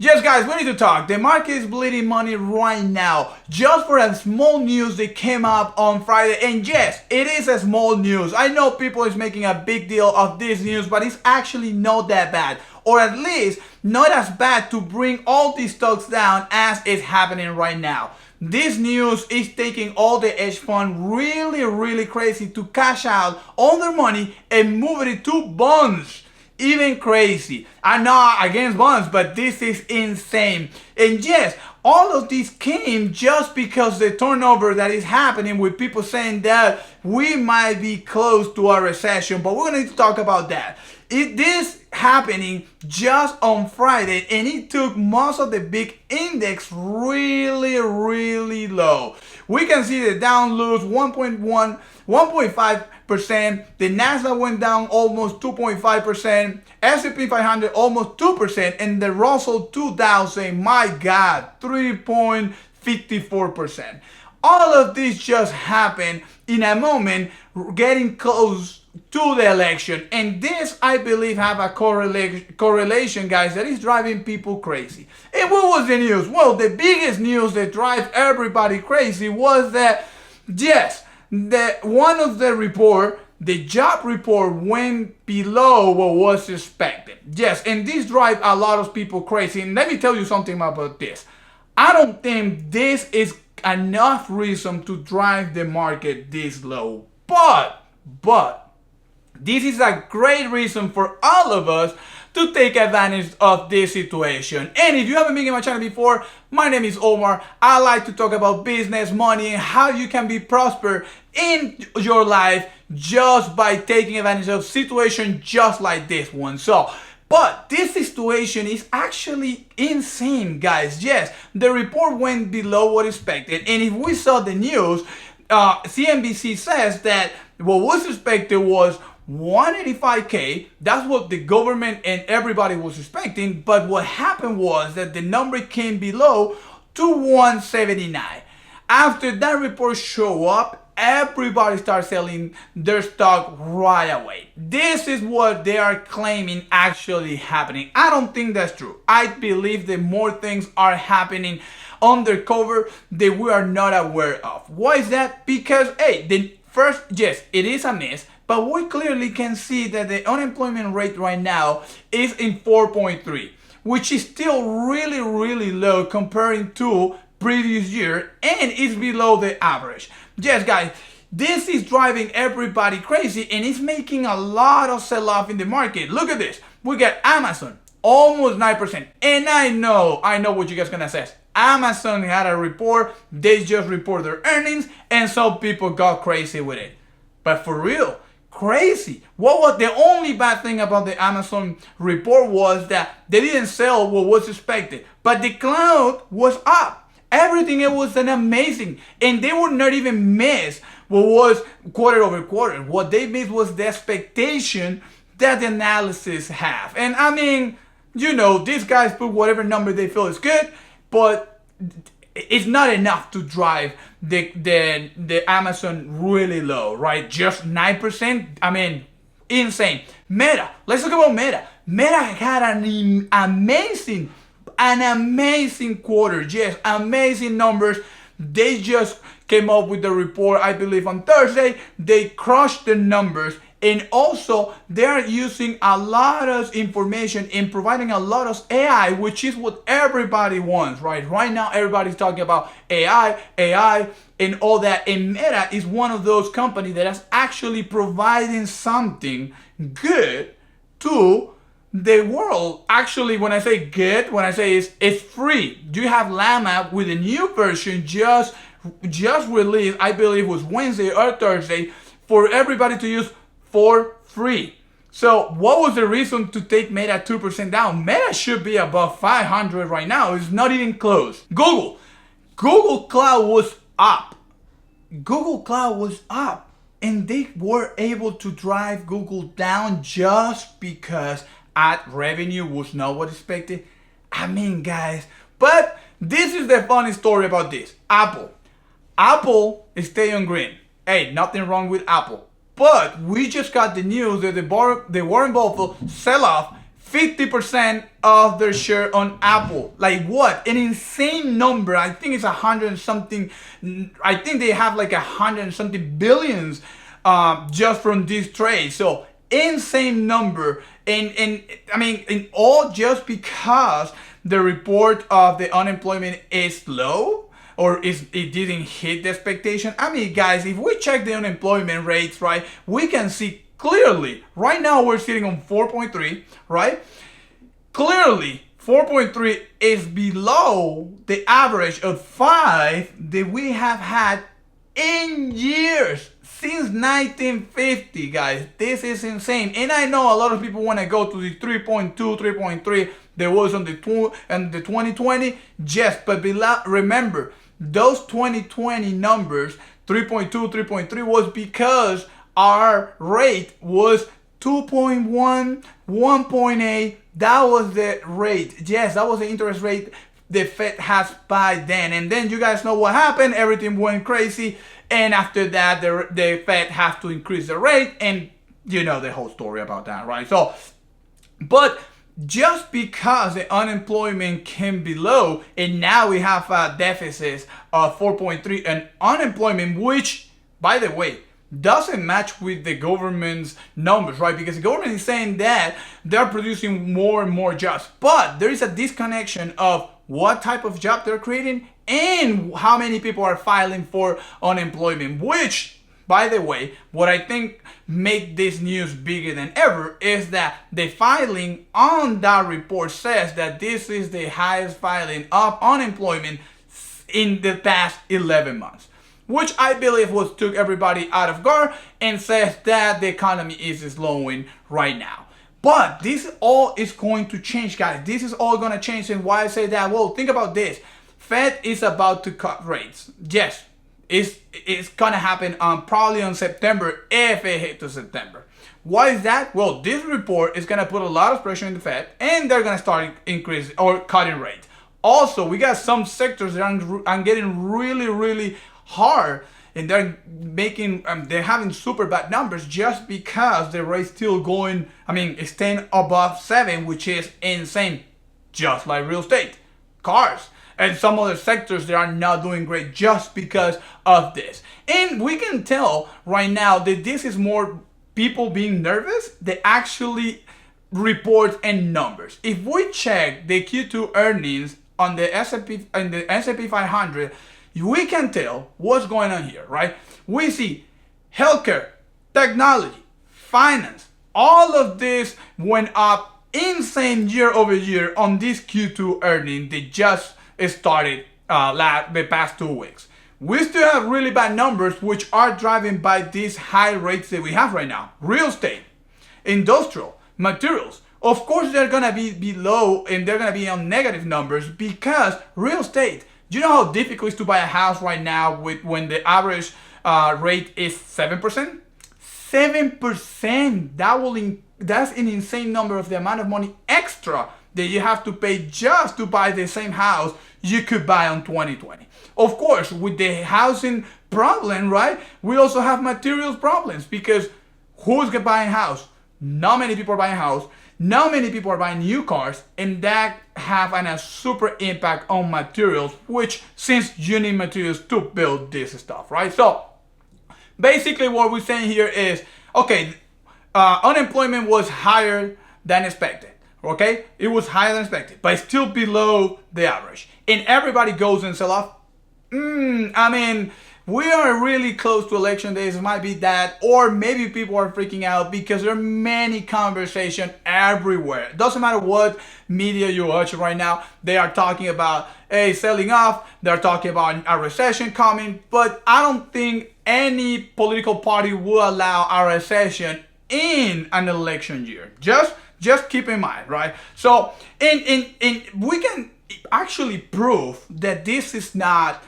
Yes, guys, we need to talk. The market is bleeding money right now just for a small news that came up on Friday. And yes, it is a small news. I know people is making a big deal of this news, but it's actually not that bad. Or at least not as bad to bring all these stocks down as is happening right now. This news is taking all the hedge fund really crazy to cash out all their money and move it to bonds. Even crazy. I'm not against bonds, but this is insane. And yes, all of this came just because the turnover that is happening with people saying that we might be close to a recession, but we're going to need to talk about that. This happening just on Friday, and it took most of the big index really low. We can see the Dow lose 1.5%, the Nasdaq went down almost 2.5%, S&P 500 almost 2%, and the Russell 2000, my God, 3.54%. All of this just happened in a moment getting close to the election, and this I believe have a correlation, guys, that is driving people crazy. And what was the news? Well, the biggest news that drives everybody crazy was that yes, one of the job report went below what was expected. Yes, and this drives a lot of people crazy. And let me tell you something about this. I don't think this is enough reason to drive the market this low. But this is a great reason for all of us to take advantage of this situation. And if you haven't been in my channel before, my name is Omar. I like to talk about business, money, and how you can be prosper in your life just by taking advantage of situation just like this one. But this situation is actually insane, guys. Yes, the report went below what expected. And if we saw the news, CNBC says that what was expected was 185K. That's what the government and everybody was expecting. But what happened was that the number came below to 179. After that report showed up, everybody starts selling their stock right away. This is what they are claiming actually happening. I don't think that's true. I believe that more things are happening undercover that we are not aware of. Why is that? Because yes, it is a miss, but we clearly can see that the unemployment rate right now is in 4.3, which is still really low comparing to previous year, and is below the average. Yes, guys, this is driving everybody crazy, and it's making a lot of sell-off in the market. Look at this. We got Amazon almost 9%, and I know what you guys gonna say. Amazon had a report. They just report their earnings, and some people got crazy with it. But for real, crazy. What was the only bad thing about the Amazon report was that they didn't sell what was expected, but the cloud was up. Everything, it was an amazing, and they would not even miss what was quarter over quarter. What they missed was the expectation that the analysis have. And I mean, you know, these guys put whatever number they feel is good, but it's not enough to drive the Amazon really low, right? Just 9%. I mean, insane. Meta. Let's talk about Meta. Meta had an amazing quarter. Yes, amazing numbers. They just came up with the report, I believe, on Thursday. They crushed the numbers, and also they're using a lot of information and providing a lot of AI, which is what everybody wants, right? Right now, everybody's talking about AI, and all that. And Meta is one of those companies that is actually providing something good to the world. Actually, when I say good, when I say it's free. You have Llama with a new version just released, I believe it was Wednesday or Thursday, for everybody to use for free. So what was the reason to take Meta 2% down? Meta should be above 500 right now. It's not even close. Google Cloud was up. And they were able to drive Google down just because ad revenue was not what expected. I mean, guys, but this is the funny story about this. Apple is staying green. Hey, nothing wrong with Apple. But we just got the news that the Warren Buffett sell-off 50% of their share on Apple. Like what? An insane number. I think it's 100 and something. I think they have like 100 and something billions just from this trade. So insane number. And I mean, in all just because the report of the unemployment is low, or it didn't hit the expectation. I mean, guys, if we check the unemployment rates, right, we can see clearly, right now we're sitting on 4.3, right? Clearly, 4.3 is below the average of 5 that we have had in years. Since 1950, guys. This is insane. And I know a lot of people want to go to the 3.2, 3.3 there was on the 2020. Yes, but remember, those 2020 numbers, 3.2, 3.3, was because our rate was 2.1, 1.8. That was the rate. Yes, that was the interest rate the Fed has by then. And then you guys know what happened. Everything went crazy. And after that, the Fed has to increase the rate. And you know the whole story about that, right? So, but just because the unemployment came below, and now we have a deficit of 4.3 and unemployment, which, by the way, doesn't match with the government's numbers, right? Because the government is saying that they're producing more and more jobs, but there is a disconnection of what type of job they're creating and how many people are filing for unemployment, which, by the way, what I think make this news bigger than ever is that the filing on that report says that this is the highest filing of unemployment in the past 11 months. Which I believe took everybody out of guard and says that the economy is slowing right now. But this all is going to change, guys. This is all going to change. And why I say that? Well, think about this. Fed is about to cut rates. Yes, it's going to happen probably on September if it hit to September. Why is that? Well, this report is going to put a lot of pressure on the Fed and they're going to start increasing or cutting rates. Also, we got some sectors that are getting really hard, and they're having super bad numbers just because the rate's still going, it's staying above 7, which is insane. Just like real estate, cars, and some other sectors that are not doing great just because of this. And we can tell right now that this is more people being nervous than actually reports and numbers. If we check the Q2 earnings on the S&P 500, we can tell what's going on here, right? We see healthcare, technology, finance, all of this went up insane year over year on this Q2 earning that just started the past 2 weeks. We still have really bad numbers, which are driven by these high rates that we have right now. Real estate, industrial, materials. Of course, they're going to be below and they're going to be on negative numbers because real estate. Do you know how difficult it is to buy a house right now when the average rate is 7%? 7%. That's an insane number of the amount of money extra that you have to pay just to buy the same house you could buy on 2020. Of course, with the housing problem, right? We also have materials problems because who's buying a house? Not many people are buying a house. Not many people are buying new cars, and that have a super impact on materials, which since you need materials to build this stuff, right? So basically what we're saying here is, okay, unemployment was higher than expected, okay? It was higher than expected, but still below the average. And everybody goes and sell off. We are really close to election days. It might be that, or maybe people are freaking out because there are many conversations everywhere. It doesn't matter what media you watch right now. They are talking about selling off. They're talking about a recession coming. But I don't think any political party will allow a recession in an election year. Just keep in mind, right? So, and we can actually prove that this is not.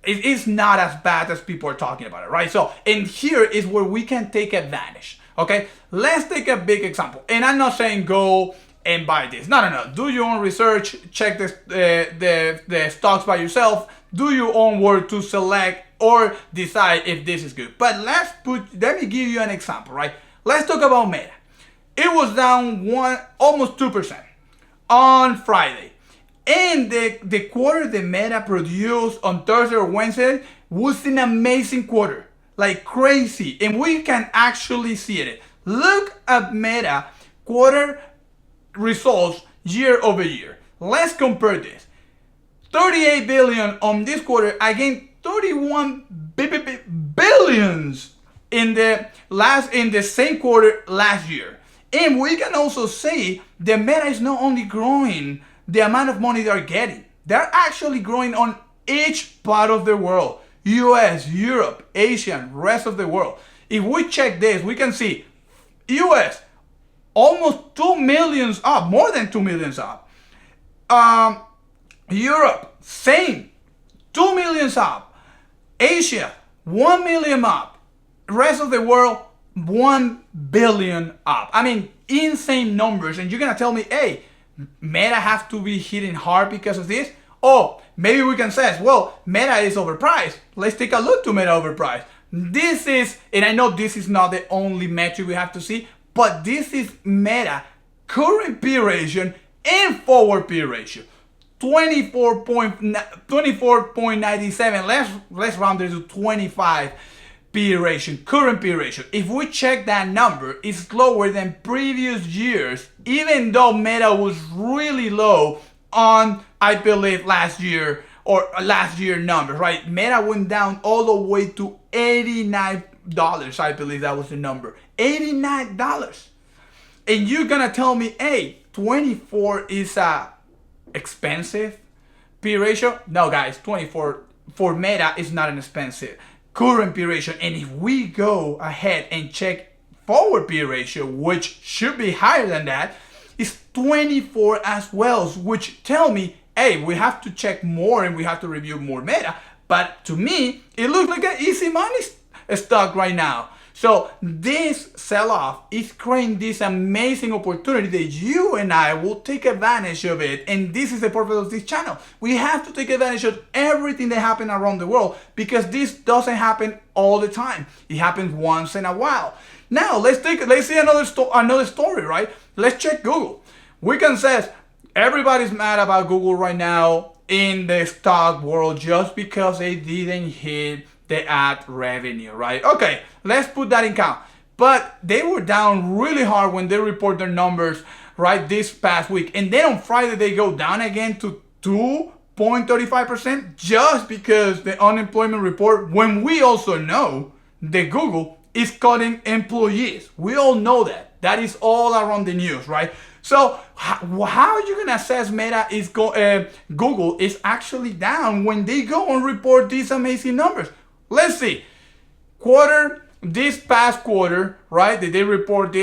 It is not as bad as people are talking about it, right? So, and here is where we can take advantage, okay? Let's take a big example. And I'm not saying go and buy this. No. Do your own research. Check the stocks by yourself. Do your own work to select or decide if this is good. But let me give you an example, right? Let's talk about Meta. it was down almost 2% on Friday. And the quarter the Meta produced on Thursday or Wednesday was an amazing quarter, like crazy. And we can actually see it. Look at Meta quarter results year over year. Let's compare this. 38 billion on this quarter against 31 billions in the same quarter last year. And we can also see the Meta is not only growing the amount of money they're getting, they're actually growing on each part of the world. US, Europe, Asia, rest of the world. If we check this, we can see US almost 2 millions up, more than 2 millions up. Europe, same, 2 millions up. Asia, 1 million up. Rest of the world, 1 billion up. I mean, insane numbers. And you're gonna tell me, hey, Meta have to be hitting hard because of this? Oh, maybe we can say, well, Meta is overpriced. Let's take a look to Meta overpriced. This is, and I know this is not the only metric we have to see, but this is Meta current P ratio and forward P ratio. 24.97. Let's round it to 25 P ratio, current P ratio. If we check that number, it's lower than previous years, even though Meta was really low on, I believe, last year numbers, right? Meta went down all the way to $89. I believe that was the number. $89. And you're gonna tell me, hey, 24 is a expensive P ratio? No, guys, 24 for Meta is not an expensive current P ratio. And if we go ahead and check forward P ratio, which should be higher than that, is 24 as well, which tell me, hey, we have to check more and we have to review more Meta. But to me, it looks like an easy money stock right now. So this sell-off is creating this amazing opportunity that you and I will take advantage of it. And this is the purpose of this channel. We have to take advantage of everything that happens around the world because this doesn't happen all the time. It happens once in a while. Now let's see another story, right? Let's check Google. We can say everybody's mad about Google right now in the stock world just because they didn't hit the ad revenue, right? Okay, let's put that in count. But they were down really hard when they report their numbers, right, this past week. And then on Friday, they go down again to 2.35% just because the unemployment report, when we also know that Google is cutting employees. We all know that. That is all around the news, right? So how are you gonna assess Meta is Google is actually down when they go and report these amazing numbers? Let's see. This past quarter, right, that they report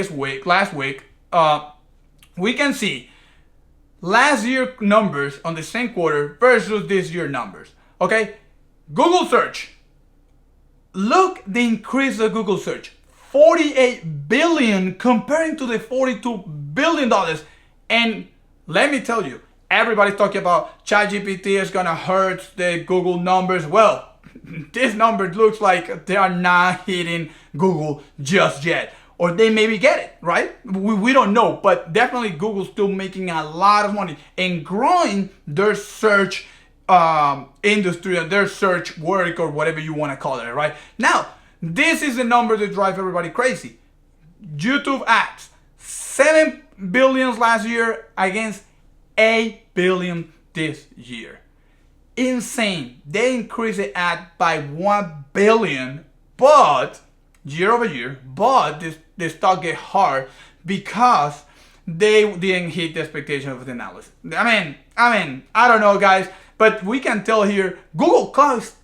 last week, we can see last year numbers on the same quarter versus this year numbers. Okay, Google search. Look the increase of Google search. 48 billion comparing to the 42 billion dollars. And let me tell you, everybody's talking about ChatGPT is gonna hurt the Google numbers. Well, this number looks like they are not hitting Google just yet. Or they maybe get it, right? We don't know, but definitely Google's still making a lot of money and growing their search industry, their search work, or whatever you want to call it, right? Now, this is the number that drives everybody crazy. YouTube ads, 7 billion last year against 8 billion this year. Insane. They increased the ad by 1 billion, but year over year, but the stock get hard because they didn't hit the expectation of the analyst. I mean, I don't know, guys, but we can tell here Google cost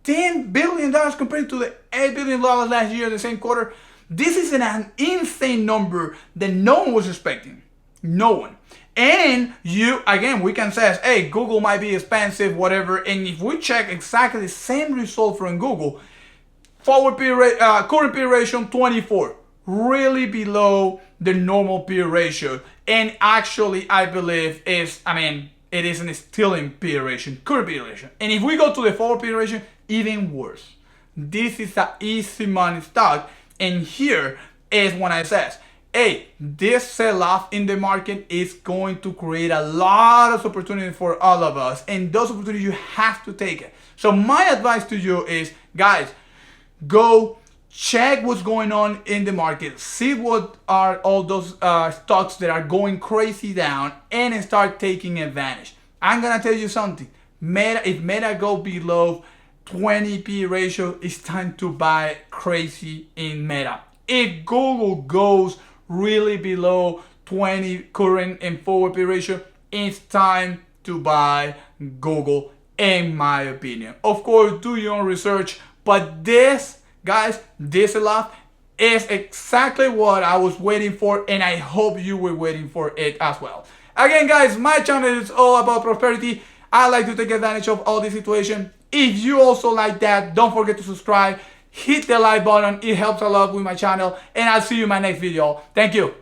$10 billion compared to the $8 billion last year, the same quarter. This is an insane number that no one was expecting. No one. And we can say, hey, Google might be expensive, whatever. And if we check exactly the same result from Google, current P ratio 24, really below the normal P ratio. And actually, I believe it is an stealing P ratio, current P ratio. And if we go to the forward P ratio, even worse. This is an easy money stock. And here is when I says, hey, this sell-off in the market is going to create a lot of opportunity for all of us, and those opportunities you have to take it. So my advice to you is, guys, go check what's going on in the market, see what are all those stocks that are going crazy down, and start taking advantage. I'm gonna tell you something. If Meta go below 20p ratio, it's time to buy crazy in Meta. If Google goes really below 20 current and forward P ratio, it's time to buy Google, in my opinion. Of course, do your own research, but this, guys, this sell-off is exactly what I was waiting for, and I hope you were waiting for it as well. Again, guys, my channel is all about prosperity. I like to take advantage of all this situation. If you also like that, don't forget to subscribe, hit the like button, it helps a lot with my channel, and I'll see you in my next video. Thank you.